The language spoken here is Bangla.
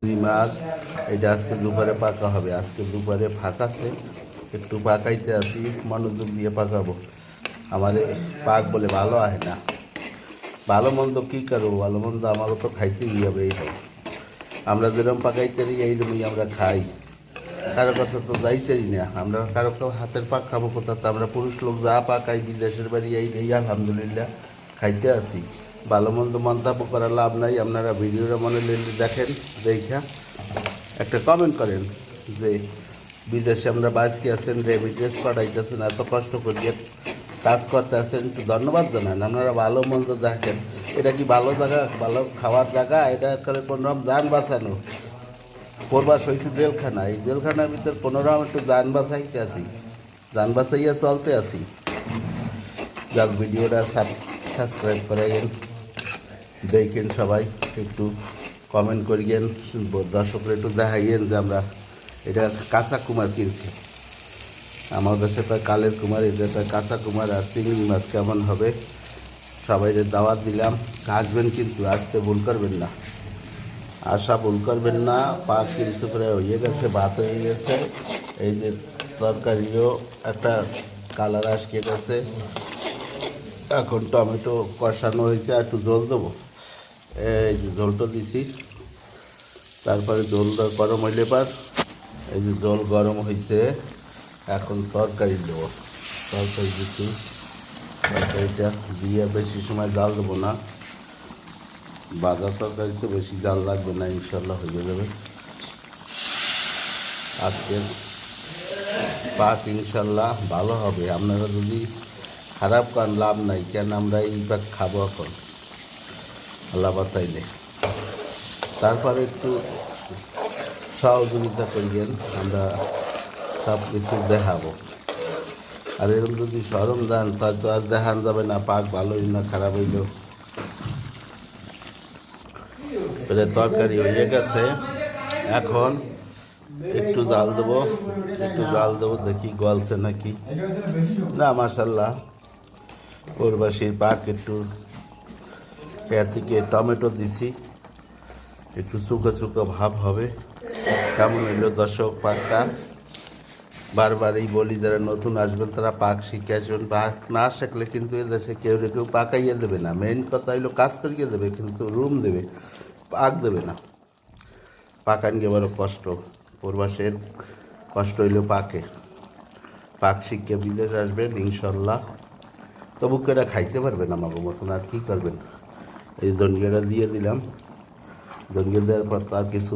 রুই মাছ এটা আজকে দুপুরে পাকা হবে। আজকে দুপুরে ফাঁকাছে, একটু পাকাইতে আসি, মনোযোগ দিয়ে পাকাবো। আমারে পাক বলে ভালো হয় না, ভালো মন্দ কী করবো, ভালো মন্দ আমারও তো খাইতেই হবে। এই হয়, আমরা যেরকম পাকাইতে রই এইরকমই আমরা খাই, কারো কাছে তো যাইতেই না। আমরা কারো কারো হাতের পাক খাবো কোথাও? তো আমরা পুরুষ লোক যা পাকাই বিদেশের বাড়ি এই আলহামদুলিল্লাহ খাইতে আসি। ভালো মন্দ মন্তব্য করার লাভ নাই। আপনারা ভিডিওটা মনে দেখেন, দেখা একটা কমেন্ট করেন যে বিদেশে আমরা বাঁচকে আছেন, রেমিটেন্স পাঠাইতেছেন, এত কষ্ট করিয়ে কাজ করতে আসেন, একটু ধন্যবাদ জানান। আপনারা ভালো মন্দ দেখেন, এটা কি ভালো জায়গা, ভালো খাওয়ার জায়গা? এটা করে কোনোরকম যান বাঁচানো। প্রবাস হয়েছে জেলখানা, এই জেলখানার ভিতর কোনোরকম একটু যান বাঁচাইতে আসি, যান বাঁচাইয়া চলতে আসি। যাক, ভিডিওটা সাবস্ক্রাইব করাইয়েন, দেখেন সবাই, একটু কমেন্ট করিয়েন, দর্শকরা একটু দেখাইয়েন যে আমরা এটা কাঁচা কুমার কিনছি। আমাদের সাথে কালের কুমার, এটা কাঁচা কুমার আর চিংড়ি মাছ কেমন হবে সবাই দাওয়াত দিলাম। আসবেন কিন্তু, আসতে ভুল করবেন না, আশা ভুল করবেন না। পাক কিন্তু প্রায় হয়ে গেছে, ভাত হয়ে গেছে। এই যে তরকারিও একটা কালার আসকে গেছে। এখন টমেটো কষানো হয়েছে, আর একটু জল দেবো। এই যে জলটা দিছি, তারপরে জল গরম হইলে পার, এই যে জল গরম হয়েছে, এখন তরকারি দেবো। তরকারি দিচ্ছি, তরকারিটা দিয়ে বেশি সময় জাল দেবো না। বাজার তরকারিতে বেশি জাল লাগবে না, ইনশাল্লাহ হয়ে যাবে। আজকের পাক ইনশাল্লাহ ভালো হবে। আপনারা যদি খারাপ কান লাভ নাই, কেন আমরা এই পাক খাবো এখন, আল্লাহ বাঁচাইলে। তারপরে একটু সহযোগিতা করিয়েন, আমরা সব কিছু দেখাবো। আর এরকম যদি সরম দেন তা তো আর দেখান যাবে না পাক ভালো হইল না খারাপ হইল। তরকারি হয়ে গেছে, এখন একটু জাল দেবো, একটু জাল দেবো, দেখি গলছে নাকি না। মাশাল্লাহ, প্রবাসীর পাক। একটু এর থেকে টমেটো দিছি, একটু চুকো চুকো ভাব হবে। কেমন হইলো দর্শক পাকটা? বারবারই বলি, যারা নতুন আসবেন তারা পাক শিখে আসবেন। পাক না শিখলে কিন্তু এদেশে কেউ কেউ পাকাইয়ে দেবে না। মেইন কথা হইলো কাজ করিয়ে দেবে, কিন্তু রুম দেবে, পাক দেবে না। পাকান গিয়ে বড় কষ্ট, প্রবাসের কষ্ট হইলো পাকে। পাক শিখে বিদেশ আসবেন ইনশাল্লাহ, তবু কেটা খাইতে পারবেন আমাকে মতন। আর কী করবেন? এই ধনিয়াটা দিয়ে দিলাম, ধনিয়া দেওয়ার পর তার কিছু